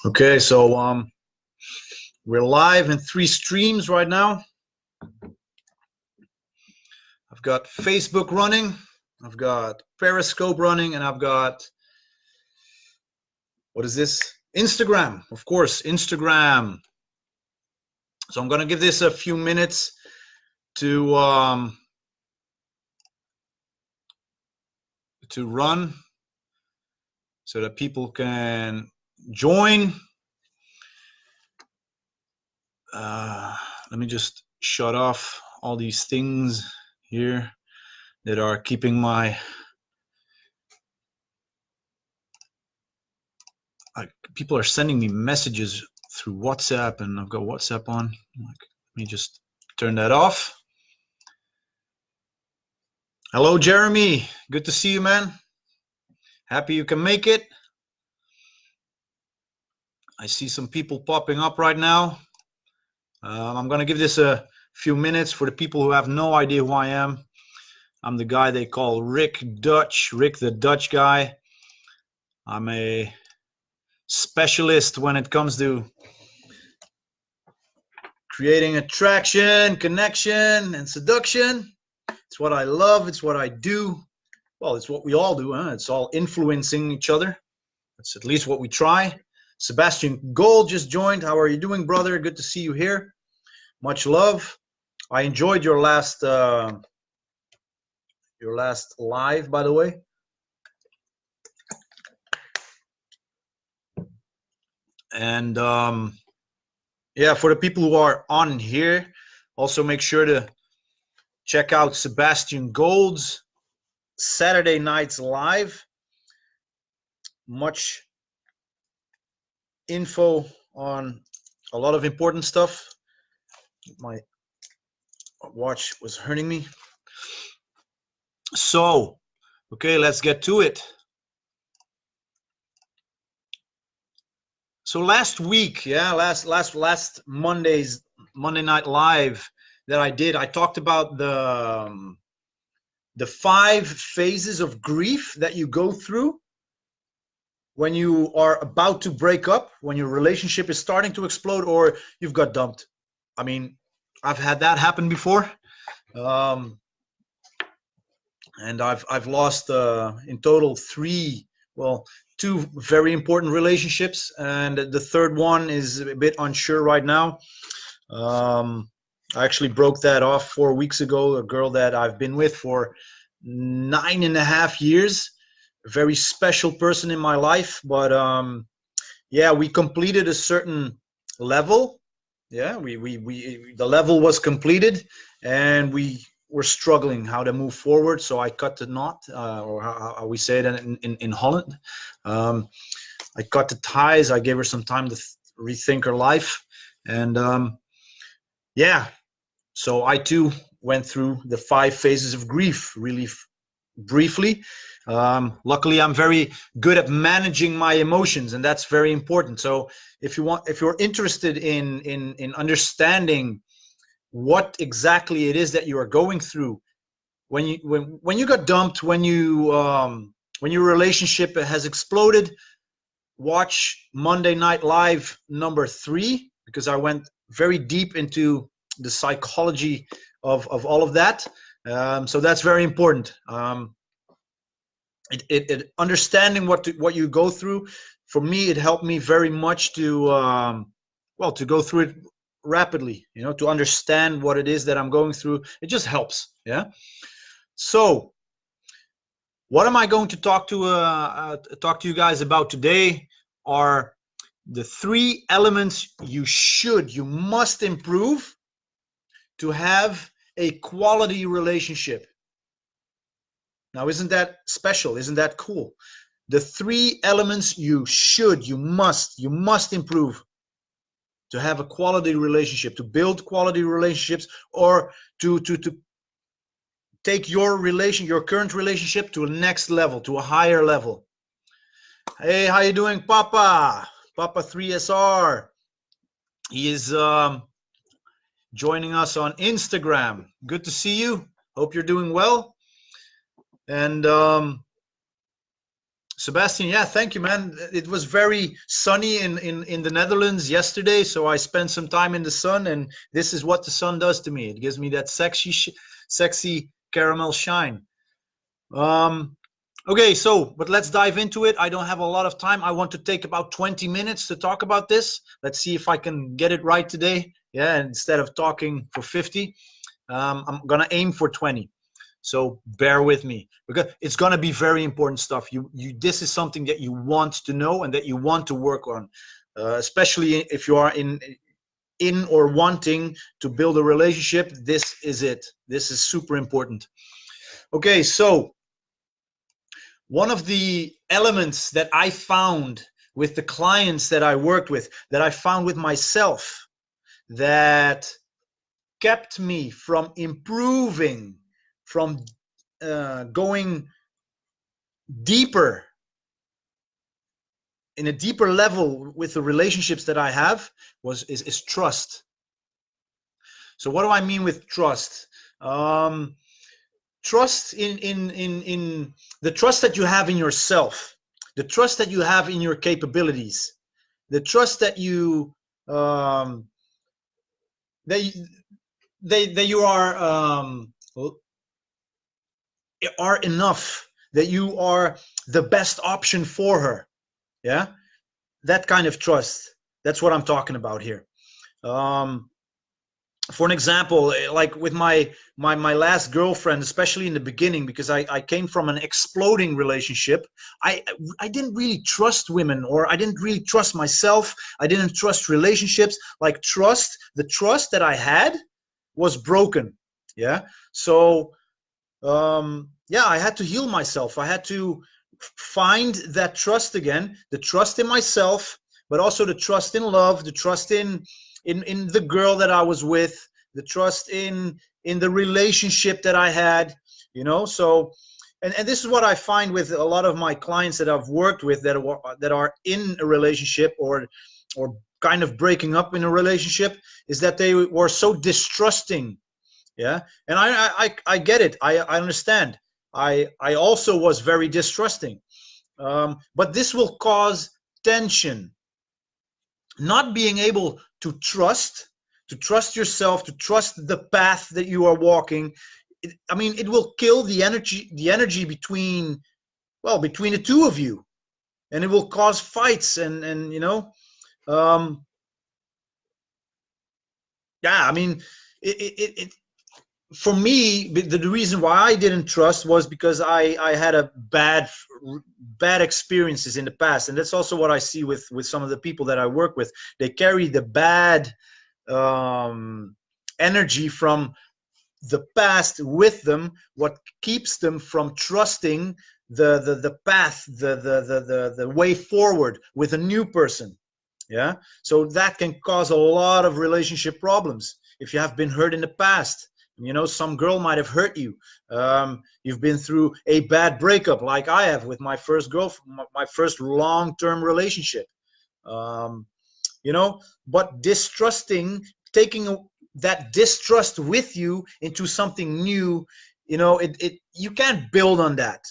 Okay, so we're live in 3 streams right now. I've got Facebook running, I've got Periscope running, and I've got, what is this? Instagram, of course, Instagram. So I'm gonna give this a few minutes to run so that people can join. Let me just shut off all these things here that are keeping my people are sending me messages through WhatsApp, and I've got WhatsApp on. Let me just turn that off. Hello, Jeremy. Good to see you, man. Happy you can make it. I see some people popping up right now. I'm going to give this a few minutes for the people who have no idea who I am. I'm the guy they call Rick Dutch, Rick the Dutch guy. I'm a specialist when it comes to creating attraction, connection, and seduction. It's what I love. It's what I do. Well, it's what we all do. Huh? It's all influencing each other. That's at least what we try. Sebastian Gold just joined. How are you doing, brother? Good to see you here. Much love. I enjoyed your last live, by the way. And yeah, for the people who are on here, also make sure to check out Sebastian Gold's Saturday nights live. Much info on a lot of important stuff. My watch was hurting me. So, okay, let's get to it. So last week, yeah, last Monday Night Live that I did, I talked about the 5 phases of grief that you go through when you are about to break up, when your relationship is starting to explode, or you've got dumped. I mean, I've had that happen before, and I've lost in total 2 very important relationships, and the third one is a bit unsure right now. I actually broke that off 4 weeks ago. A girl that I've been with for 9.5 years. A very special person in my life, but yeah, we completed a certain level. Yeah, the level was completed, and we were struggling how to move forward. So I cut the knot, or how we say it in Holland. I cut the ties. I gave her some time to rethink her life, and yeah. So I too went through the 5 phases of grief really briefly. Luckily, I'm very good at managing my emotions, and that's very important. So if you're interested in understanding what exactly it is that you are going through when you got dumped, when your relationship has exploded, watch Monday Night Live number 3, because I went very deep into the psychology of all of that. So that's very important. Understanding what you go through, for me, it helped me very much to go through it rapidly, to understand what it is that I'm going through. It just helps. Yeah. So what am I going to talk to you guys about today are the 3 elements you must improve to have a quality relationship. Now, isn't that special? Isn't that cool? The 3 elements you must improve to have a quality relationship, to build quality relationships, or to take your current relationship to a next level, to a higher level. Hey, how you doing, Papa 3SR? He is joining us on Instagram. Good to see you. Hope you're doing well. And Sebastian, yeah, thank you, man. It was very sunny in the Netherlands yesterday, so I spent some time in the sun, and this is what the sun does to me. It gives me that sexy caramel shine. Um, okay, so but let's dive into it. I don't have a lot of time. I want to take about 20 minutes to talk about this. Let's see if I can get it right today. Yeah, instead of talking for 50, I'm gonna aim for 20. So bear with me because it's gonna be very important stuff. This is something that you want to know and that you want to work on, especially if you are in or wanting to build a relationship. This is it. This is super important. Okay, so one of the elements that I found with the clients that I worked with, that I found with myself, that kept me from improving, from going deeper, in a deeper level with the relationships that I have, is trust. So what do I mean with trust? Trust in the trust that you have in yourself, the trust that you have in your capabilities, the trust that you that you, that you are enough, that you are the best option for her. Yeah, that kind of trust. That's what I'm talking about here. Um, for an example, like with my last girlfriend, especially in the beginning, because I came from an exploding relationship. I didn't really trust women, or I didn't really trust myself. I didn't trust relationships. Like the trust that I had was broken. Yeah. So yeah, I had to heal myself. I had to find that trust again, the trust in myself, but also the trust in love, the trust in the girl that I was with, the trust in the relationship that I had, So, and this is what I find with a lot of my clients that I've worked with that are in a relationship or kind of breaking up in a relationship, is that they were so distrusting. Yeah, and I get it. I understand. I also was very distrusting. But this will cause tension. Not being able to trust yourself, to trust the path that you are walking. I mean, it will kill the energy between the two of you, and it will cause fights and yeah. I mean, it for me, the reason why I didn't trust was because I had a bad experiences in the past, and that's also what I see with some of the people that I work with. They carry the bad energy from the past with them, what keeps them from trusting the path, the way forward with a new person. Yeah, so that can cause a lot of relationship problems if you have been hurt in the past. Some girl might have hurt you. You've been through a bad breakup, like I have with my first girlfriend, my first long-term relationship. um, but taking that distrust with you into something new, you can't build on that.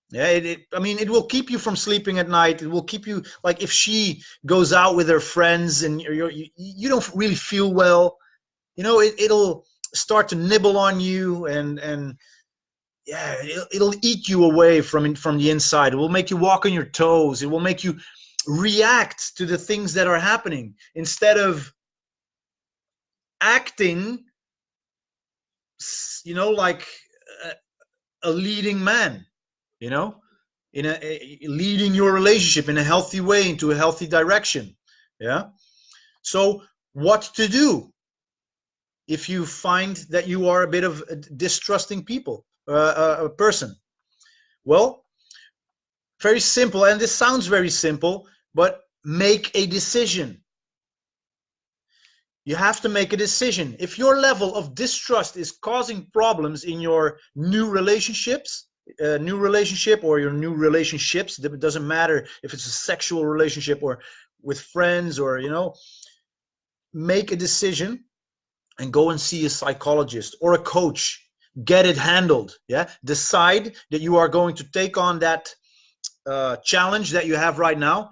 Yeah, I mean, it will keep you from sleeping at night. It will keep you, like, if she goes out with her friends and you don't really feel well, it'll start to nibble on you, and yeah, it'll eat you away from the inside. It will make you walk on your toes. It will make you react to the things that are happening instead of acting, like a leading man, you know, leading your relationship in a healthy way into a healthy direction. Yeah. So what to do if you find that you are a bit of a distrusting a person? Well, very simple, and this sounds very simple, but make a decision. You have to make a decision. If your level of distrust is causing problems in your new new relationship or your new relationships, it doesn't matter if it's a sexual relationship or with friends, or make a decision and go and see a psychologist or a coach. Get it handled. Yeah, decide that you are going to take on challenge that you have right now.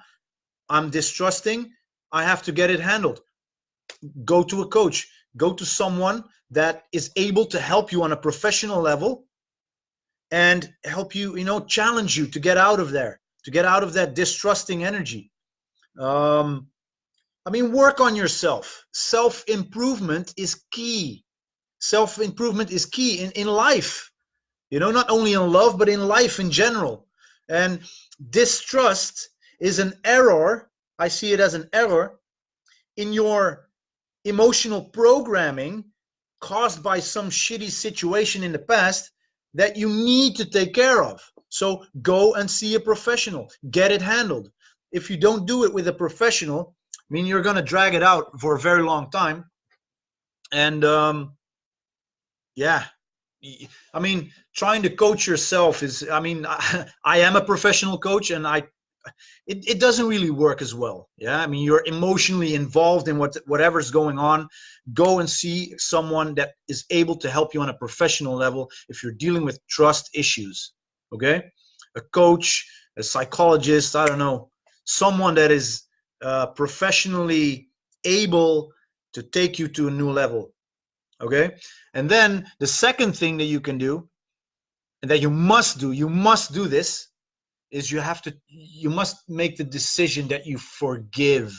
I'm distrusting. I have to get it handled. Go to a coach. Go to someone that is able to help you on a professional level and help you, challenge you to get out of there, to get out of that distrusting energy. Work on yourself. Self-improvement is key. Self-improvement is key in life, not only in love, but in life in general. And distrust is an error. I see it as an error in your emotional programming caused by some shitty situation in the past that you need to take care of. So go and see a professional, get it handled. If you don't do it with a professional, you're going to drag it out for a very long time. And yeah, trying to coach yourself is, I am a professional coach, and it doesn't really work as well. Yeah, you're emotionally involved in whatever's going on. Go and see someone that is able to help you on a professional level if you're dealing with trust issues. Okay, a coach, a psychologist, I don't know, someone that is professionally able to take you to a new level. Okay, and then the second thing that you can do, and that you must do this, is you must make the decision that you forgive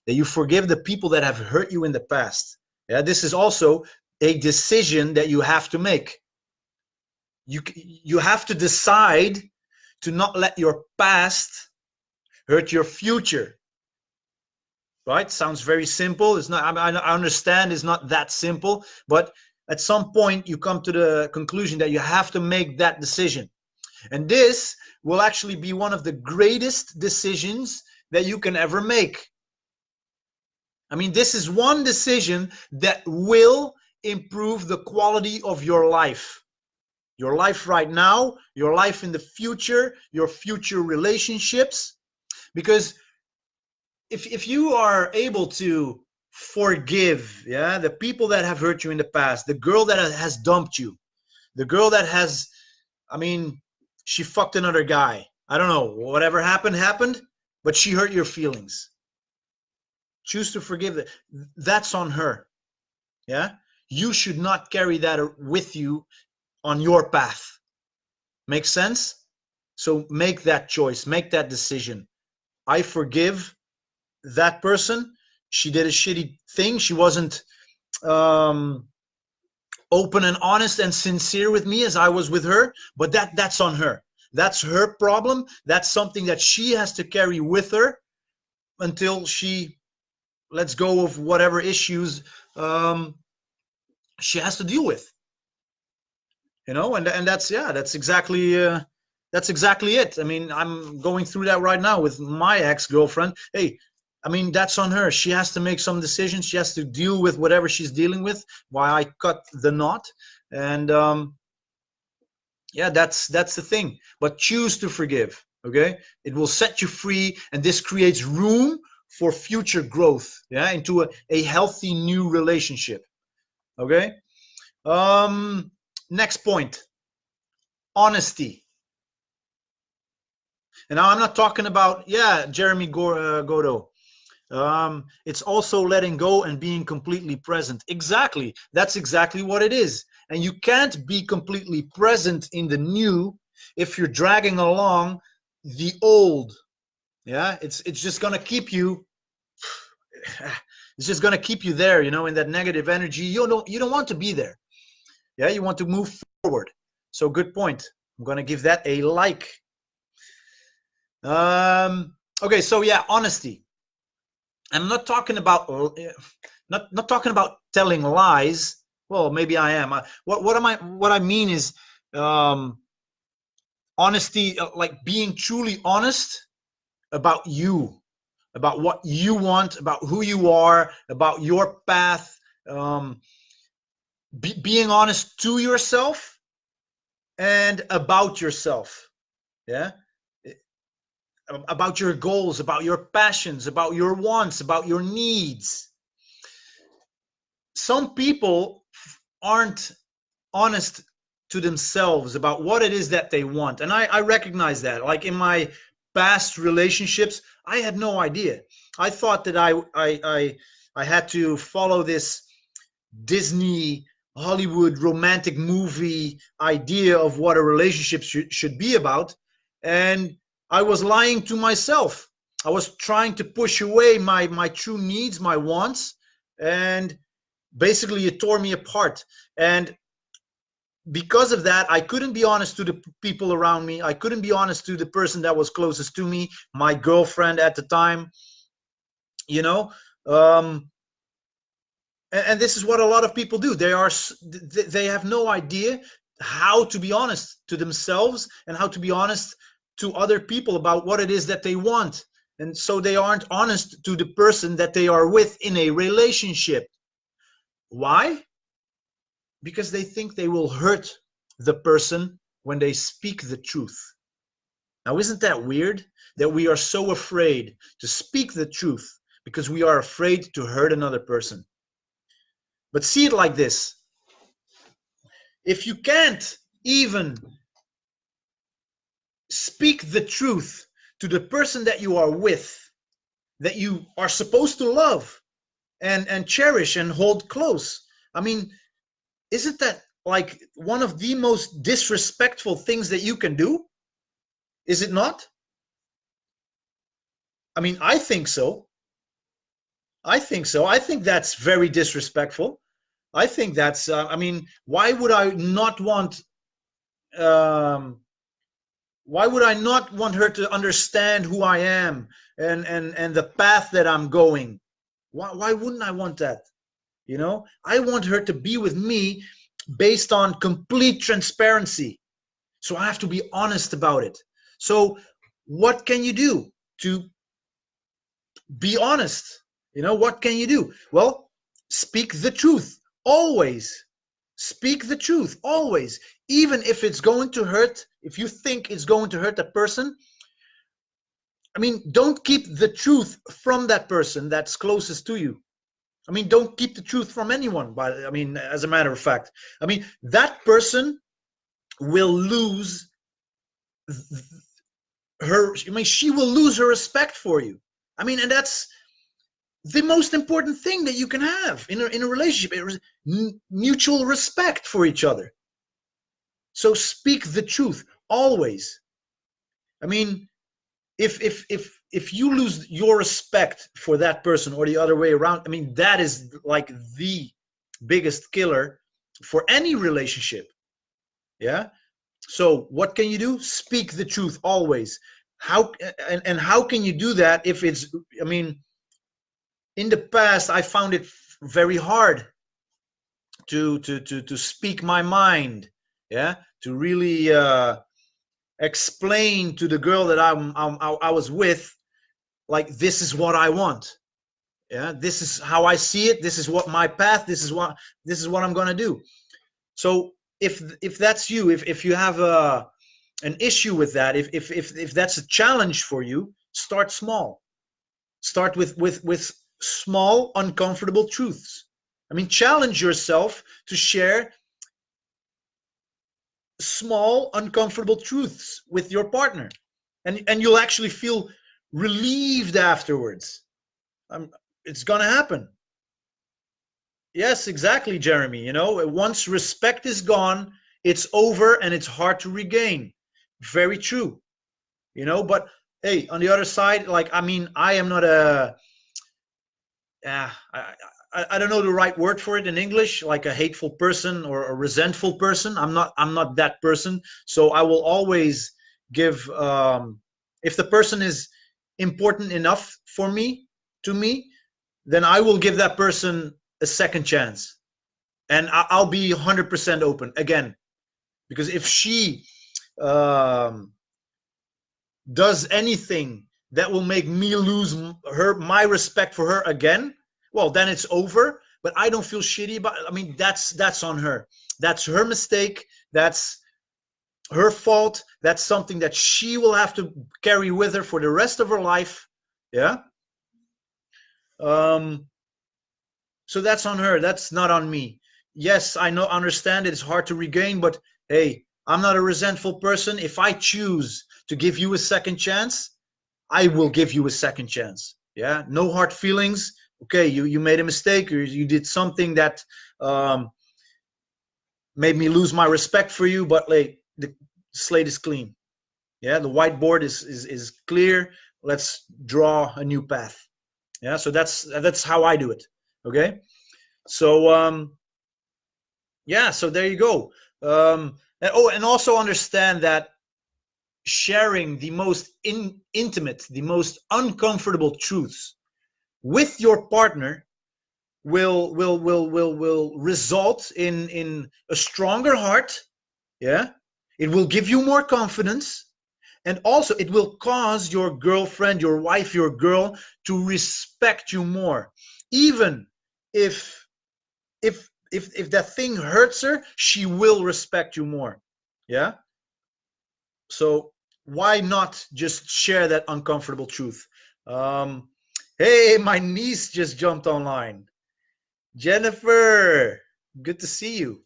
the people that have hurt you in the past. Yeah, this is also a decision that you have to make. You have to decide to not let your past hurt your future. Right? Sounds very simple. It's not. I understand it's not that simple, but at some point you come to the conclusion that you have to make that decision. And this will actually be one of the greatest decisions that you can ever make. This is one decision that will improve the quality of your life. Your life right now, your life in the future, your future relationships. Because if you are able to forgive, the people that have hurt you in the past, the girl that has dumped you, the girl that has, she fucked another guy. I don't know, whatever happened, but she hurt your feelings. Choose to forgive that. That's on her. Yeah? You should not carry that with you on your path. Make sense? So make that choice, make that decision. I forgive that person. She did a shitty thing. She wasn't open and honest and sincere with me as I was with her, but that's on her. That's her problem. That's something that she has to carry with her until she lets go of whatever issues she has to deal with. And that's exactly it. I'm going through that right now with my ex-girlfriend. Hey, that's on her. She has to make some decisions. She has to deal with whatever she's dealing with while I cut the knot. And that's the thing. But choose to forgive. Okay, it will set you free, and this creates room for future growth. Yeah, into a healthy new relationship. Okay. Next point: honesty. And now I'm not talking about Jeremy Godo. It's also letting go and being completely present. Exactly. That's exactly what it is. And you can't be completely present in the new if you're dragging along the old. Yeah, it's just gonna keep you. It's just gonna keep you there, in that negative energy. You don't want to be there. Yeah, you want to move forward. So good point. I'm gonna give that a like. Okay, so honesty. I'm not talking about not talking about telling lies. Well, maybe I am. What I mean is honesty, like being truly honest about you, about what you want, about who you are, about your path. Being honest to yourself and about yourself. Yeah. About your goals, about your passions, about your wants, about your needs. Some people aren't honest to themselves about what it is that they want. And I recognize that. Like in my past relationships, I had no idea. I thought that I had to follow this Disney Hollywood romantic movie idea of what a relationship should be about. And I was lying to myself. I was trying to push away my true needs, my wants, and basically it tore me apart. And because of that, I couldn't be honest to the people around me. I couldn't be honest to the person that was closest to me, my girlfriend at the time, you know. um, and this is what a lot of people do. They have no idea how to be honest to themselves and how to be honest to other people about what it is that they want, and so they aren't honest to the person that they are with in a relationship. Why? Because they think they will hurt the person when they speak the truth. Now, isn't that weird that we are so afraid to speak the truth because we are afraid to hurt another person? But see it like this. If you can't even speak the truth to the person that you are with, that you are supposed to love and cherish and hold close, I mean, isn't that like one of the most disrespectful things that you can do? Is it not? I mean, I think so. I think so. I think that's very disrespectful. I think that's, I mean, um, why would I not want her to understand who I am and the path that I'm going? Why wouldn't I want that? You know, I want her to be with me based on complete transparency. So I have to be honest about it. So what can you do to be honest? You know, what can you do? Well, speak the truth always. Speak the truth always, even if it's going to hurt. If you think it's going to hurt that person, I mean, don't keep the truth from that person that's closest to you. I mean, don't keep the truth from anyone. But I mean, as a matter of fact, I mean, that person will lose her. I mean, she will lose her respect for you. I mean, and that's the most important thing that you can have in a relationship: mutual respect for each other. So speak the truth always. I mean, if you lose your respect for that person or the other way around, I mean, that is like the biggest killer for any relationship. Yeah. So what can you do? Speak the truth always. How and how can you do that if it's, I mean, in the past I found it very hard to speak my mind. Yeah, to really explain to the girl that I was with, like, this is what I want. Yeah, this is how I see it. This is what my path. This is what I'm gonna do. So if that's you, if you have an issue with that, if that's a challenge for you, start small. Start with small, uncomfortable truths. I mean, challenge yourself to share small, uncomfortable truths with your partner, and you'll actually feel relieved afterwards. It's gonna happen. Yes, exactly, Jeremy. You know, once respect is gone, it's over and it's hard to regain. Very true. You know, but hey, on the other side, like, I mean, I am not a I don't know the right word for it in English, like a hateful person or a resentful person. I'm not that person. So I will always give, if the person is important enough for me, to me, then I will give that person a second chance, and I'll be 100% open again. Because if she um, does anything that will make me lose my respect for her again, well, then it's over. But I don't feel shitty about it. I mean, that's on her. That's her mistake. That's her fault. That's something that she will have to carry with her for the rest of her life. Yeah. Um, so that's on her. That's not on me. Yes, I know, understand it's hard to regain, but hey, I'm not a resentful person. If I choose to give you a second chance, I will give you a second chance. Yeah, no hard feelings. Okay, you made a mistake, or you did something that made me lose my respect for you, but like the slate is clean. Yeah, the whiteboard is clear. Let's draw a new path. Yeah, so that's how I do it. Okay, so yeah, so there you go. And also understand that sharing the most intimate, the most uncomfortable truths with your partner will result in a stronger heart. Yeah, it will give you more confidence, and also it will cause your girlfriend, your wife, your girl to respect you more, even if if that thing hurts her, she will respect you more. Yeah, so why not just share that uncomfortable truth? um hey, my niece just jumped online. Jennifer, good to see you.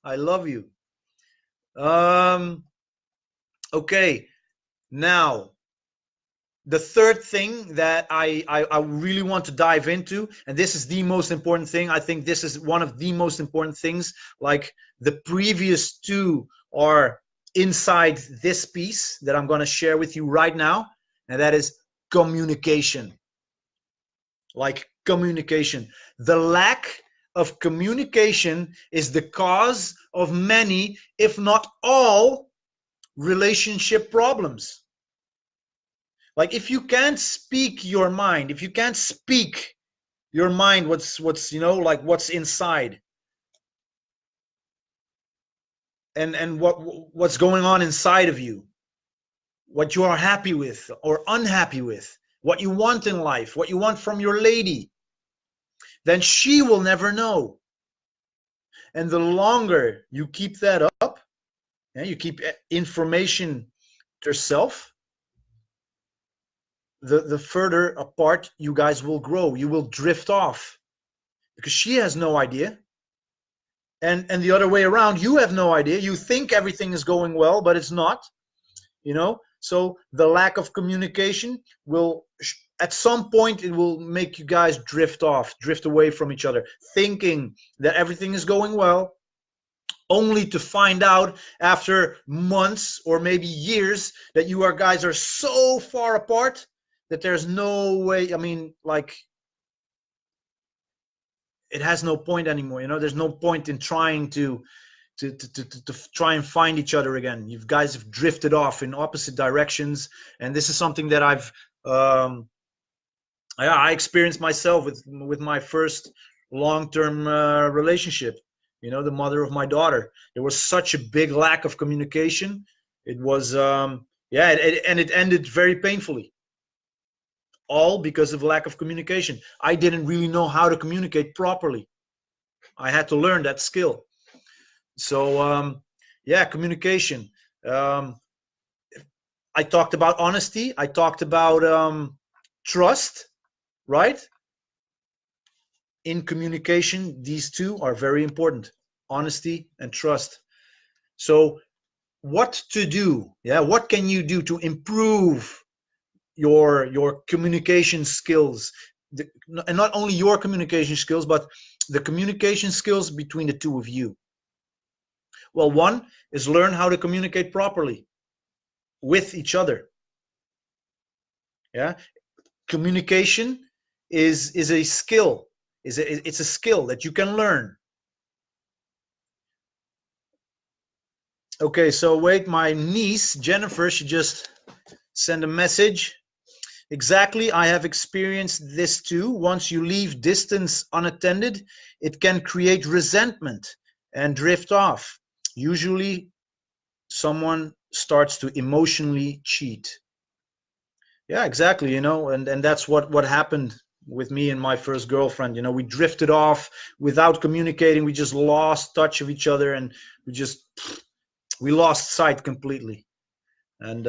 I love you. um okay, now the third thing that I really want to dive into, and this is the most important thing. I think this is one of the most important things. Like the previous two are inside this piece that I'm going to share with you right now, and that is communication. Like communication. The lack of communication is the cause of many, if not all, relationship problems. Like if you can't speak your mind, if you can't speak your mind, what's like what's inside, and what's going on inside of you, what you are happy with or unhappy with, what you want in life, what you want from your lady, then she will never know. And the longer you keep that up, and you keep information to yourself, the further apart you guys will grow. You will drift off because she has no idea, and the other way around, you have no idea. You think everything is going well, but it's not. So the lack of communication will, at some point, it will make you guys drift away from each other, thinking that everything is going well, only to find out after months or maybe years that you guys are so far apart that there's no way. I mean, like, it has no point anymore. There's no point in trying to try and find each other again. You guys have drifted off in opposite directions, and this is something that um, I experienced myself with my first long-term relationship. The mother of my daughter. There was such a big lack of communication. It was yeah, and it ended very painfully. All because of lack of communication. I didn't really know how to communicate properly. I had to learn that skill. So yeah, communication. Um, I talked about honesty. I talked about trust, right? In communication, these two are very important: honesty and trust. So, what to do? Yeah, what can you do to improve your communication skills? And not only your communication skills, but the communication skills between the two of you. Well, one is learn how to communicate properly with each other. Yeah, communication is a skill. It's a skill that you can learn. Okay, so wait, my niece Jennifer, she just sent a message. Exactly, I have experienced this too. Once you leave distance unattended, it can create resentment and drift off. Usually, someone starts to emotionally cheat. Yeah, exactly. And that's what happened with me and my first girlfriend. We drifted off without communicating. We just lost touch of each other, and we lost sight completely. And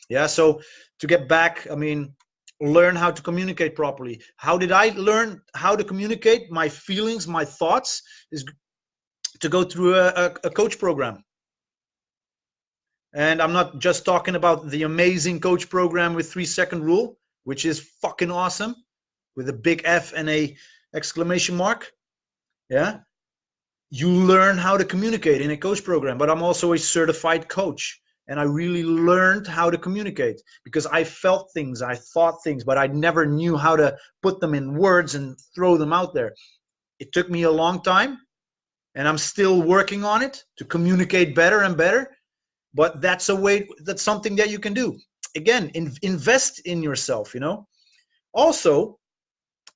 yeah, so to get back, I mean, learn how to communicate properly. How did I learn how to communicate my feelings, my thoughts? Is to go through a coach program. And I'm not just talking about the amazing coach program with 3-second rule, which is fucking awesome, with a big F and a exclamation mark. Yeah. You learn how to communicate in a coach program, but I'm also a certified coach. And I really learned how to communicate because I felt things, I thought things, but I never knew how to put them in words and throw them out there. It took me a long time, and I'm still working on it to communicate better and better. But that's a way, that's something that you can do. Again, invest in yourself, you know. Also,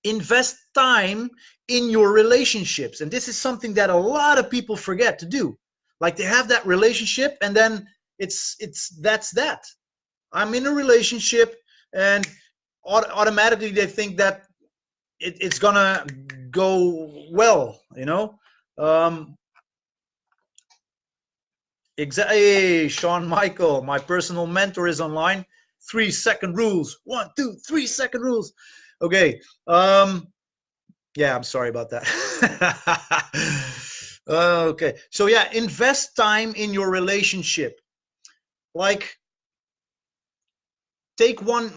invest time in your relationships. And this is something that a lot of people forget to do. Like, they have that relationship and then that's that. I'm in a relationship, and automatically they think that it's gonna go well, you know. Exactly. Hey, Sean Michael, my personal mentor, is online. 3-second rules. 1, 2, 3-second rules. Okay. Yeah, I'm sorry about that. Okay. So yeah, invest time in your relationship. Like, take one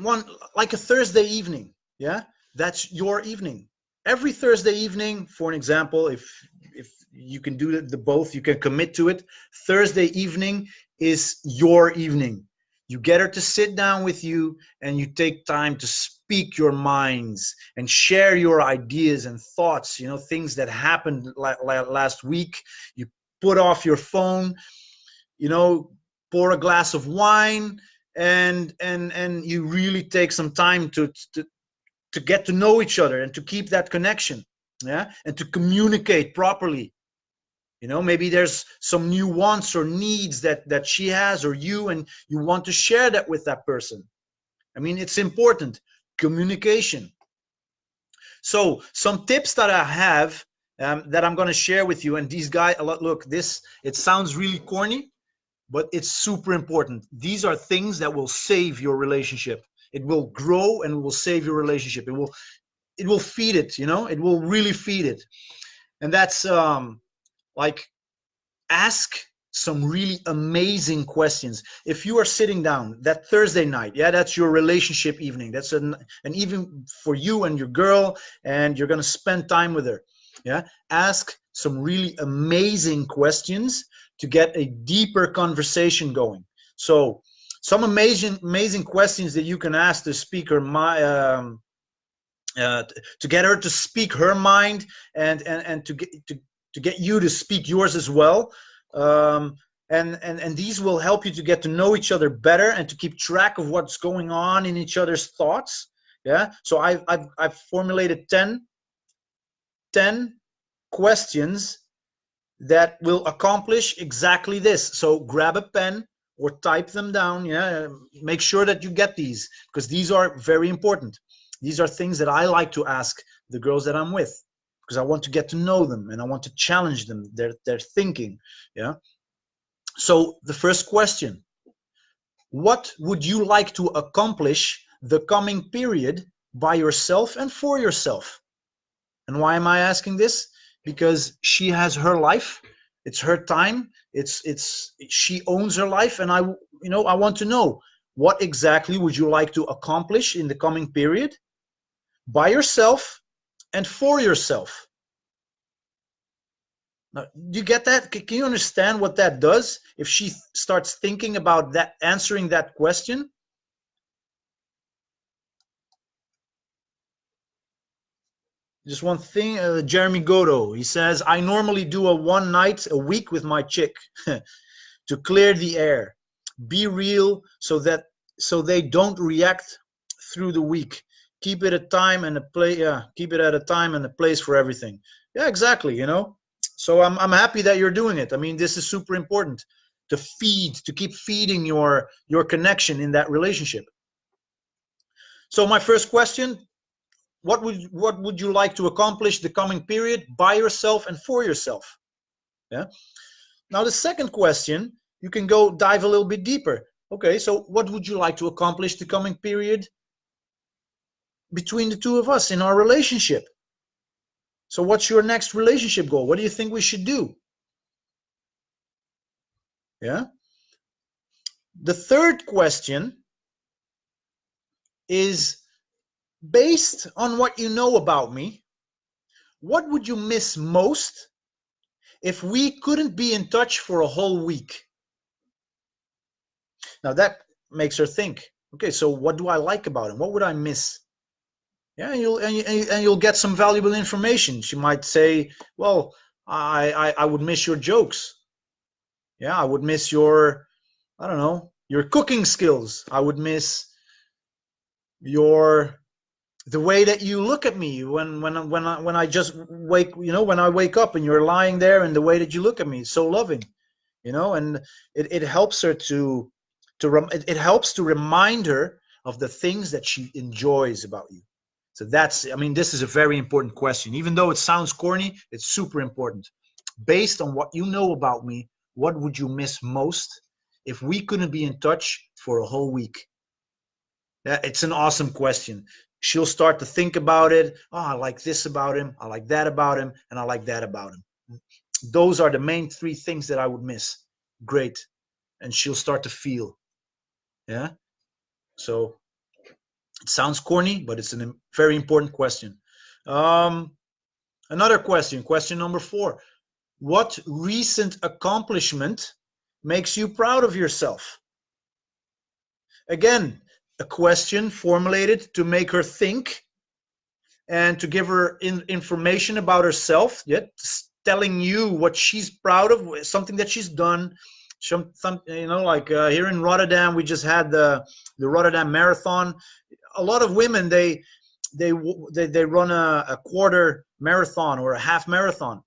like a Thursday evening. Yeah, that's your evening. Every Thursday evening, for an example, if you can do the both, you can commit to it. Thursday evening is your evening. You get her to sit down with you, and you take time to speak your minds and share your ideas and thoughts, you know, things that happened last week. You put off your phone, you know, pour a glass of wine, and you really take some time to get to know each other and to keep that connection. Yeah, and to communicate properly. You know, maybe there's some new wants or needs that she has or you, and you want to share that with that person. I mean, it's important. Communication. So some tips that I have, that I'm going to share with you, and these guys, look, this, it sounds really corny, but it's super important. These are things that will save your relationship. It will grow and will save your relationship. It will feed it, you know, it will really feed it. And that's like, ask some really amazing questions. If you are sitting down that Thursday night, yeah, that's your relationship evening. That's an even for you and your girl, and you're going to spend time with her. Yeah, ask some really amazing questions to get a deeper conversation going. So some amazing questions that you can ask the speaker, to get her to speak her mind, and to get you to speak yours as well. um, and these will help you to get to know each other better and to keep track of what's going on in each other's thoughts. Yeah, so I've formulated 10 questions that will accomplish exactly this. So grab a pen or type them down. Yeah, make sure that you get these, because these are very important. These are things that I like to ask the girls that I'm with, because I want to get to know them and I want to challenge them, their thinking. Yeah. So the first question: what would you like to accomplish the coming period by yourself and for yourself? And why am I asking this? Because she has her life. It's her time. It's she owns her life, and I want to know, what exactly would you like to accomplish in the coming period by yourself and for yourself? Now, do you get that? Can you understand what that does if she starts thinking about that, answering that question? Just one thing, Jeremy Godo, he says, I normally do a one night a week with my chick to clear the air. Be real, so they don't react through the week. Keep it a time and a place. Yeah, keep it at a time and a place for everything. Yeah, exactly. You know, so I'm happy that you're doing it. I mean, this is super important to keep feeding your connection in that relationship. So my first question: what would you like to accomplish the coming period by yourself and for yourself? Yeah. Now the second question, you can go dive a little bit deeper. Okay, so what would you like to accomplish the coming period between the two of us in our relationship? So what's your next relationship goal? What do you think we should do? Yeah. The third question is, based on what you know about me, what would you miss most if we couldn't be in touch for a whole week? Now that makes her think, okay, so what do I like about him? What would I miss? Yeah, and you'll get some valuable information. She might say, well, I would miss your jokes. Yeah, I would miss your, I don't know, your cooking skills. I would miss your the way that you look at me when I just wake, when I wake up and you're lying there, and the way that you look at me is so loving, and it helps her it helps to remind her of the things that she enjoys about you. So this is a very important question. Even though it sounds corny, it's super important. Based on what you know about me, what would you miss most if we couldn't be in touch for a whole week? Yeah, it's an awesome question. She'll start to think about it. Oh, I like this about him. I like that about him. And I like that about him. Those are the main three things that I would miss. Great. And she'll start to feel. Yeah. So it sounds corny, but it's a very important question. Another question number 4. What recent accomplishment makes you proud of yourself? Again, a question formulated to make her think and to give her information about herself, yet telling you what she's proud of, something that she's done. Like here in Rotterdam, we just had the Rotterdam Marathon. A lot of women, they run a quarter marathon or a half marathon.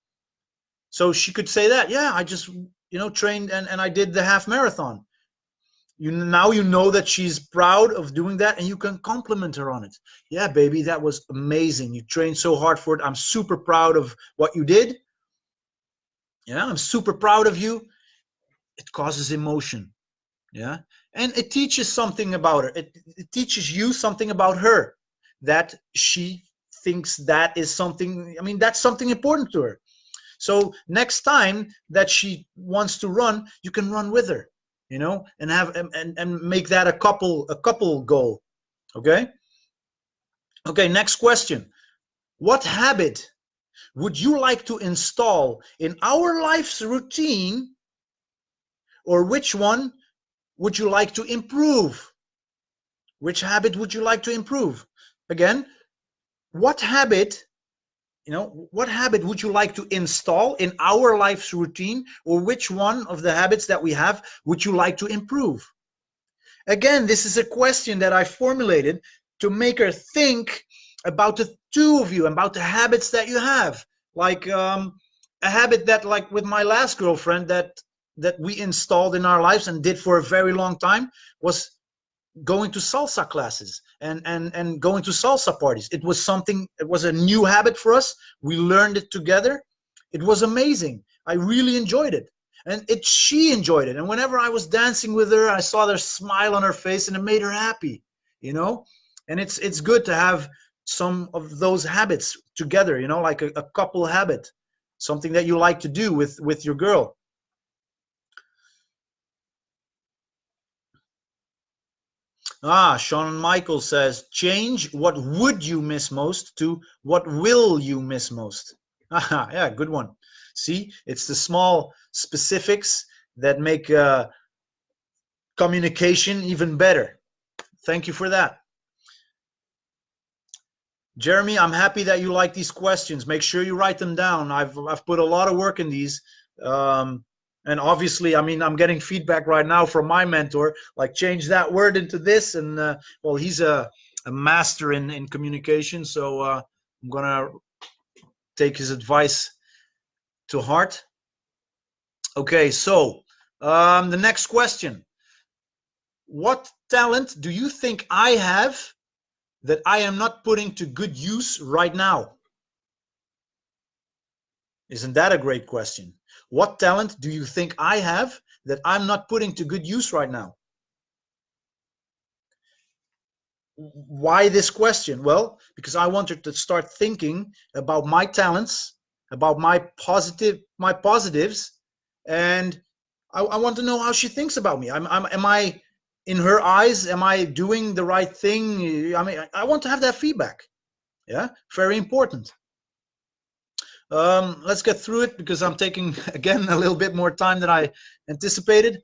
So she could say that, yeah, I just trained and I did the half marathon. Now you know that she's proud of doing that, and you can compliment her on it. Yeah, baby, that was amazing. You trained so hard for it. I'm super proud of what you did. Yeah, I'm super proud of you. It causes emotion. Yeah, and it teaches something about her. It teaches you something about her, that she thinks that is something. That's something important to her. So next time that she wants to run, you can run with her, and have and make that a couple goal. Okay. Okay. Next question. What habit would you like to install in our life's routine, or which one would you like to improve? Which habit would you like to improve? Again, what habit what habit would you like to install in our life's routine, or which one of the habits that we have would you like to improve? Again, this is a question that I formulated to make her think about the two of you, about the habits that you have. Like a habit that, like with my last girlfriend, that we installed in our lives and did for a very long time, was going to salsa classes and going to salsa parties. It was a new habit for us. We learned it together. It was amazing. I really enjoyed it. And she enjoyed it. And whenever I was dancing with her, I saw their smile on her face, and it made her happy, And it's good to have some of those habits together, like a couple habit, something that you like to do with your girl. Sean Michael says, change what would you miss most to what will you miss most. Yeah, good one. See, it's the small specifics that make communication even better. Thank you for that. Jeremy, I'm happy that you like these questions. Make sure you write them down. I've put a lot of work in these. And obviously, I'm getting feedback right now from my mentor, like change that word into this. And well, he's a master in communication. So I'm going to take his advice to heart. Okay, so the next question. What talent do you think I have that I am not putting to good use right now? Isn't that a great question? What talent do you think I have that I'm not putting to good use right now? Why this question? Well, because I wanted to start thinking about my talents, about my positives, and I want to know how she thinks about me. Am I in her eyes, am I doing the right thing? I mean, I want to have that feedback. Yeah, very important. Let's get through it because I'm taking, again, a little bit more time than I anticipated.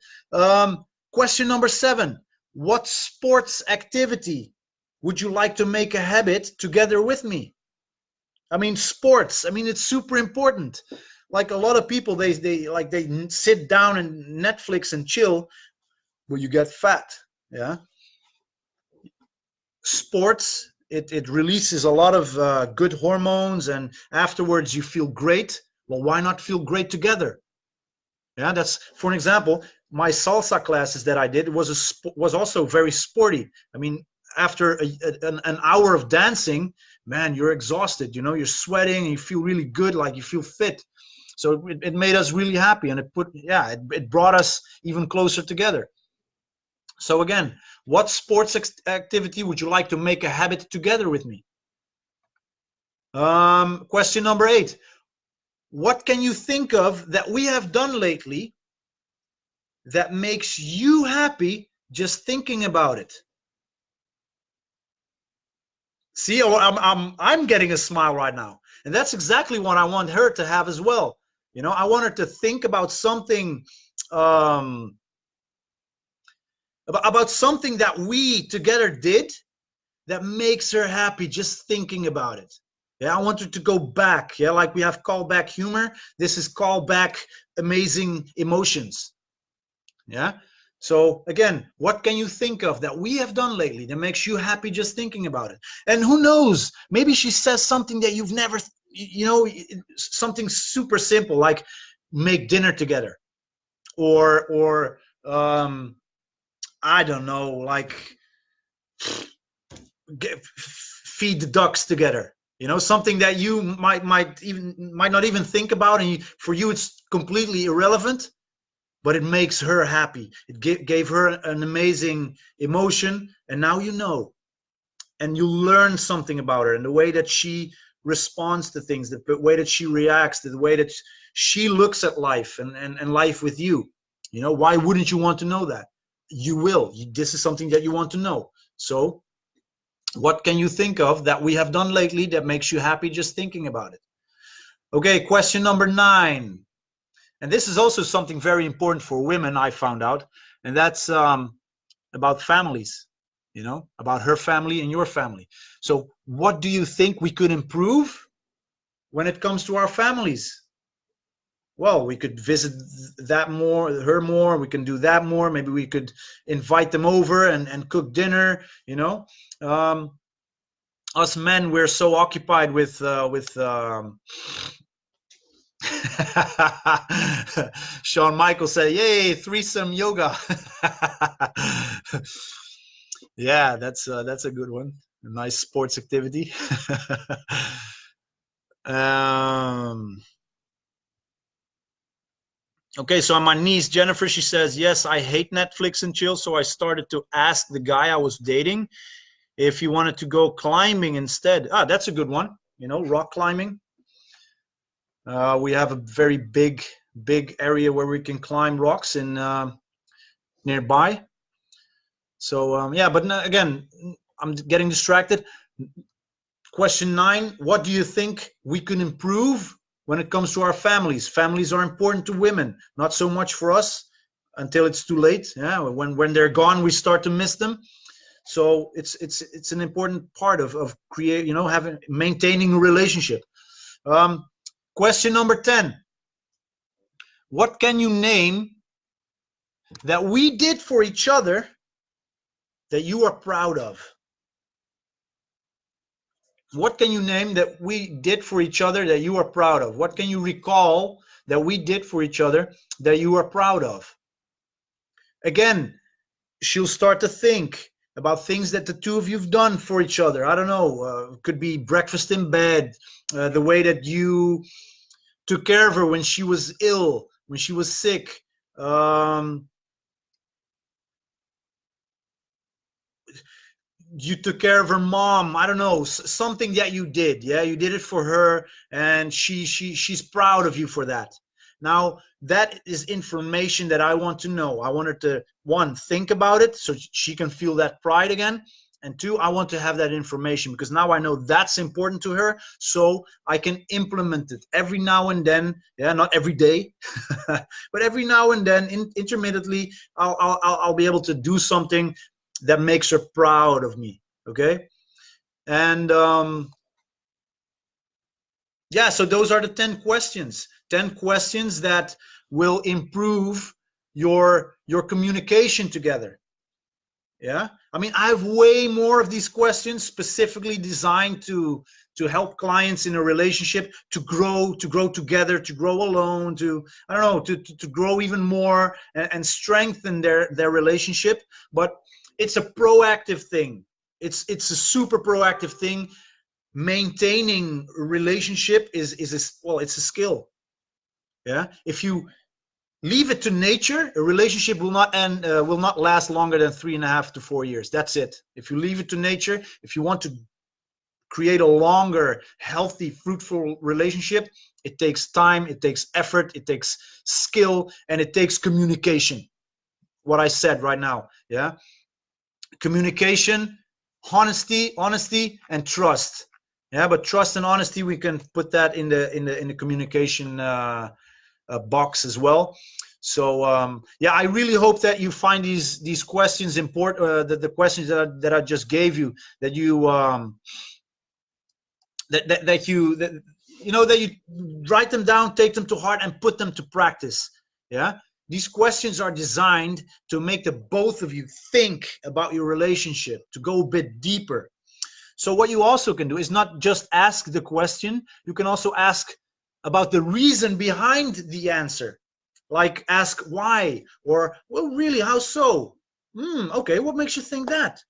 Question number 7. What sports activity would you like to make a habit together with me? I mean, sports. I mean, it's super important. Like a lot of people, they sit down and Netflix and chill, but you get fat. Yeah. Sports, it releases a lot of good hormones, and afterwards you feel great. Well, why not feel great together? Yeah, that's, for an example, my salsa classes that I did was also very sporty. I mean, after an hour of dancing, man, you're exhausted. You know, you're sweating, and you feel really good, like you feel fit. So it made us really happy, and it brought us even closer together. So again, what sports activity would you like to make a habit together with me? Question number 8. What can you think of that we have done lately that makes you happy just thinking about it? See, I'm getting a smile right now, and that's exactly what I want her to have as well. You know, I want her to think about something, um, about something that we together did that makes her happy just thinking about it. Yeah, I want her to go back. Yeah, like we have callback humor. This is callback amazing emotions. Yeah. So again, what can you think of that we have done lately that makes you happy just thinking about it? And who knows, maybe she says something that you've never, something super simple like make dinner together, or I don't know, like feed the ducks together. You know, something that you might not even think about, and for you it's completely irrelevant, but it makes her happy. It gave her an amazing emotion, and now you know, and you learn something about her and the way that she responds to things, the way that she reacts, the way that she looks at life and life with you. You know, why wouldn't you want to know that? You will. This is something that you want to know. So what can you think of that we have done lately that makes you happy just thinking about it? Okay, question number 9. And this is also something very important for women, I found out, and that's about families, you know, about her family and your family. So what do you think we could improve when it comes to our families? Well, we could visit her more. We can do that more. Maybe we could invite them over and cook dinner, you know. Us men, we're so occupied with Shawn Michaels said, "Yay, threesome yoga." Yeah, that's a good one. A nice sports activity. um, okay, so my niece Jennifer, she says, "Yes, I hate Netflix and chill, so I started to ask the guy I was dating if he wanted to go climbing instead." Ah, that's a good one. You know, rock climbing. We have a very big area where we can climb rocks in nearby. So yeah, but again, I'm getting distracted. Question 9, what do you think we can improve when it comes to our families? Families are important to women, not so much for us until it's too late. Yeah, when they're gone, we start to miss them. So it's an important part of maintaining a relationship. Question number 10, what can you name that we did for each other that you are proud of? What can you name that we did for each other that you are proud of? What can you recall that we did for each other that you are proud of? Again, she'll start to think about things that the two of you've done for each other. I don't know, could be breakfast in bed, the way that you took care of her when she was ill, when she was sick. You took care of her mom. I don't know, something that you did. Yeah, you did it for her, and she's proud of you for that. Now, that is information that I want to know. I want her to, one, think about it so she can feel that pride again. And two, I want to have that information because now I know that's important to her, so I can implement it every now and then. Yeah, not every day, but every now and then, intermittently, I'll be able to do something that makes her proud of me. Okay, and yeah, so those are the 10 questions. 10 questions that will improve your communication together. Yeah, I mean, I have way more of these questions specifically designed to help clients in a relationship to grow together, to grow alone, to, I don't know, to grow even more and strengthen their relationship. But it's a proactive thing. It's a super proactive thing. Maintaining a relationship is well, it's a skill. Yeah, if you leave it to nature, a relationship will not last longer than 3.5 to 4 years. That's it. If you leave it to nature, if you want to create a longer, healthy, fruitful relationship, it takes time, it takes effort, it takes skill, and it takes communication. What I said right now. Yeah, communication, honesty, and trust. Yeah, but trust and honesty, we can put that in the communication box as well. So yeah, I really hope that you find these questions important. The questions that I just gave you, that you that you write them down, take them to heart, and put them to practice. Yeah, these questions are designed to make the both of you think about your relationship, to go a bit deeper. So what you also can do is not just ask the question, you can also ask about the reason behind the answer. Like ask why, or, well, really, how so? Okay, what makes you think that?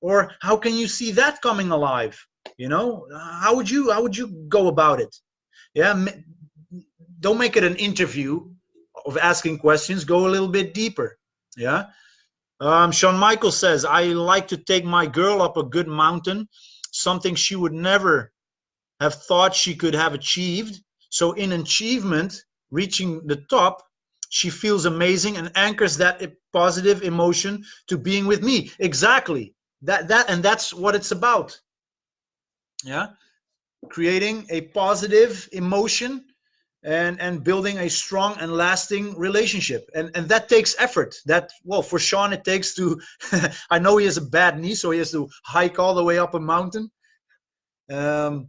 Or how can you see that coming alive? How would you go about it? Yeah, don't make it an interview of asking questions. Go a little bit deeper. Yeah. Shawn Michael says, I like to take my girl up a good mountain, something she would never have thought she could have achieved. So in achievement, reaching the top, she feels amazing and anchors that positive emotion to being with me. Exactly. That's what it's about. Yeah. Creating a positive emotion and building a strong and lasting relationship, and that takes effort. That, well, for Shawn, it takes to I know he has a bad knee, so he has to hike all the way up a mountain. Yeah,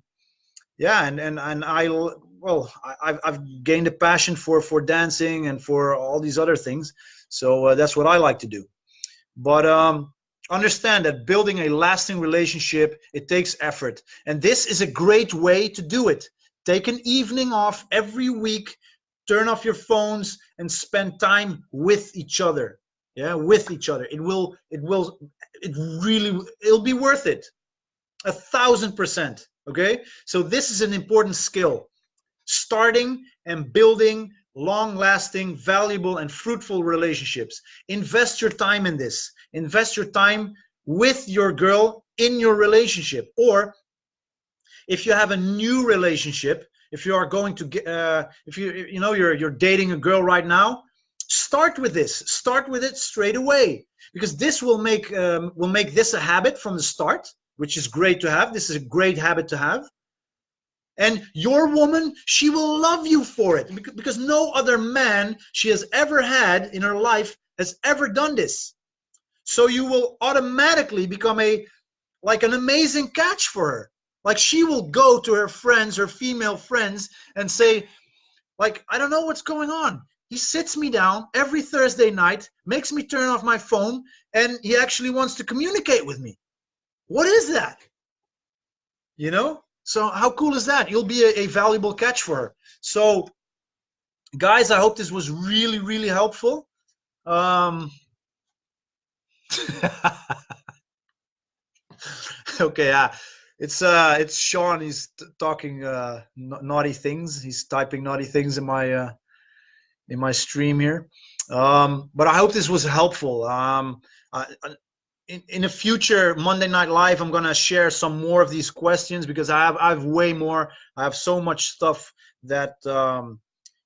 and I've gained a passion for dancing and for all these other things, so that's what I like to do. But understand that building a lasting relationship, it takes effort, and this is a great way to do it. Take an evening off every week, turn off your phones, and spend time with each other. Yeah, with each other. It'll be worth it. 1,000%. Okay, so this is an important skill: starting and building long-lasting, valuable, and fruitful relationships. Invest your time in this. Invest your time with your girl in your relationship. Or if you have a new relationship, if you are going to get, if you're dating a girl right now, start with this. Start with it straight away, because this will make this a habit from the start, which is great to have. This is a great habit to have. And your woman, she will love you for it, because no other man she has ever had in her life has ever done this. So you will automatically become like an amazing catch for her. Like, she will go to her friends, her female friends, and say, like, I don't know what's going on. He sits me down every Thursday night, makes me turn off my phone, and he actually wants to communicate with me. What is that? You know? So how cool is that? You'll be a valuable catch for her. So, guys, I hope this was really, really helpful. Okay, it's Shawn. He's talking naughty things. He's typing naughty things in my stream here. But I hope this was helpful. In a future Monday Night Live, I'm gonna share some more of these questions, because I have way more. I have so much stuff that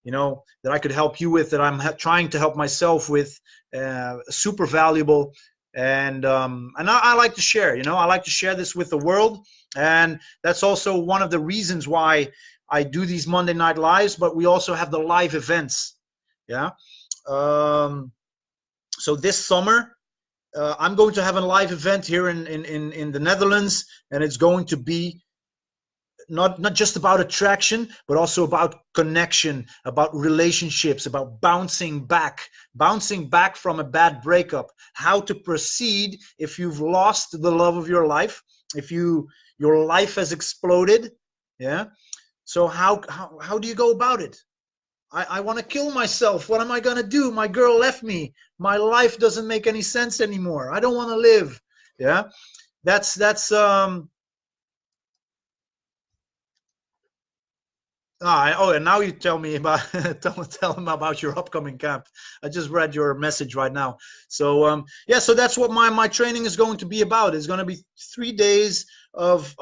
that I could help you with, that I'm trying to help myself with, super valuable. And I like to share, I like to share this with the world. And that's also one of the reasons why I do these Monday Night Lives, but we also have the live events. Yeah. So this summer, I'm going to have a live event here in the Netherlands, and it's going to be not just about attraction, but also about connection, about relationships, about bouncing back from a bad breakup, how to proceed if you've lost the love of your life, if your life has exploded. Yeah. So how do you go about it? I want to kill myself. What am I going to do? My girl left me. My life doesn't make any sense anymore. I don't want to live. Yeah. That's and now you tell me about tell them about your upcoming camp. I just read your message right now. So yeah, so that's what my training is going to be about. It's going to be 3 days of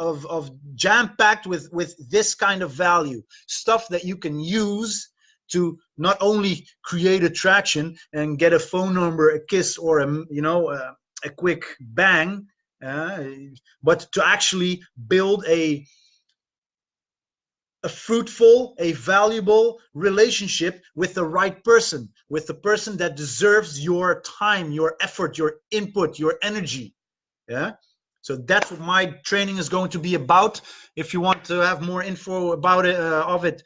jam packed with this kind of value, stuff that you can use to not only create attraction and get a phone number, a kiss, or a quick bang, but to actually build a fruitful, a valuable relationship with the right person, with the person that deserves your time, your effort, your input, your energy. Yeah. So that's what my training is going to be about. If you want to have more info about it,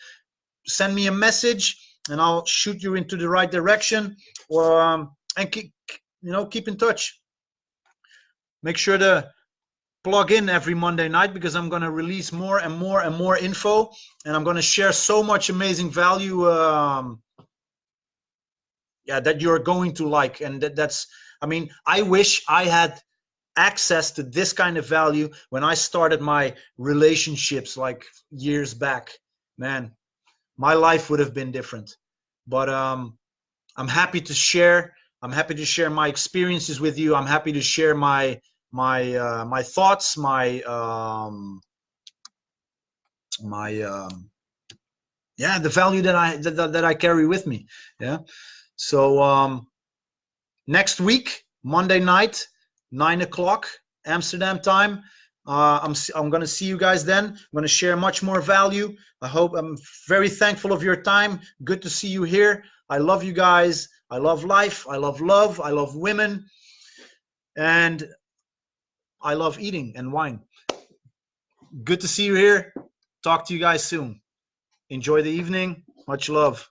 send me a message and I'll shoot you into the right direction. And keep in touch. Make sure to plug in every Monday night, because I'm going to release more and more and more info, and I'm going to share so much amazing value that you're going to like. And I wish I had access to this kind of value when I started my relationships like years back. Man, my life would have been different. But I'm happy to share. I'm happy to share my experiences with you. I'm happy to share my thoughts, the value that I carry with me. Yeah. So next week, Monday night, 9 o'clock Amsterdam time. I'm going to see you guys then. I'm going to share much more value. I'm very thankful of your time. Good to see you here. I love you guys. I love life. I love love. I love women. And I love eating and wine. Good to see you here. Talk to you guys soon. Enjoy the evening. Much love.